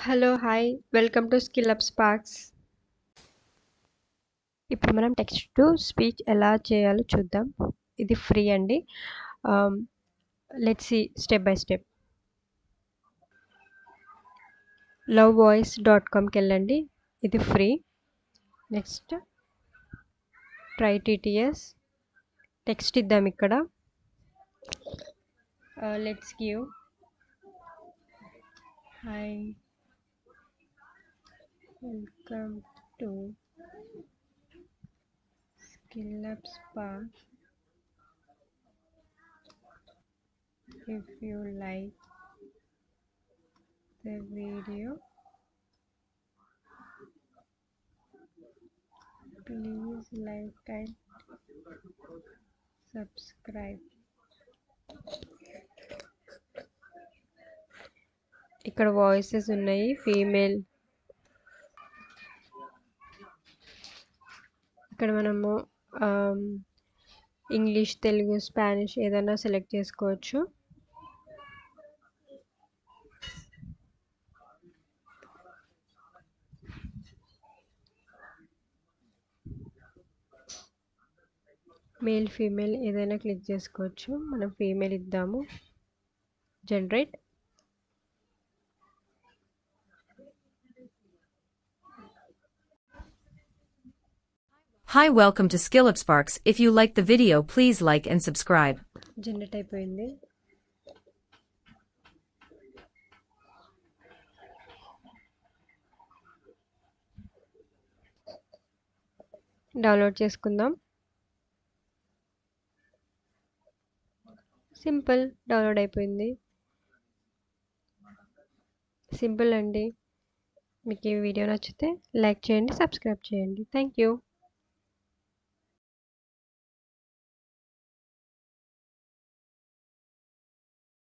Hello hi welcome to Skill up sparks. ఇప్పుడు మనం text to speech ఎలా చేయాలో చూద్దాం. ఇది ఫ్రీ అండి. Let's see step by step. lovevoice.comకి వెళ్ళండి. ఇది free. Next try TTS text ఇద్దాం. ఇక్కడ let's give hi welcome to Skill Up Spark. If you like the video, please like and subscribe. ఇక్కడ వాయిసెస్ ఉన్నాయి. ఫీమేల్. ఇక్కడ మనము ఇంగ్లీష్, తెలుగు, స్పానిష్ ఏదైనా సెలెక్ట్ చేసుకోవచ్చు. మేల్, ఫీమేల్ ఏదైనా క్లిక్ చేసుకోవచ్చు. మనం ఫీమేల్ ఇద్దాము. Generate. Hi, welcome to SkillUpSparks. If you like the video, please like and subscribe. Generate అయిపోయింది. డౌన్లోడ్ చేసుకుందాం. సింపుల్. డౌన్లోడ్ అయిపోయింది. సింపుల్ అండి. మీకు ఈ వీడియో నచ్చితే లైక్ చేయండి, సబ్స్క్రైబ్ చేయండి. Thank you.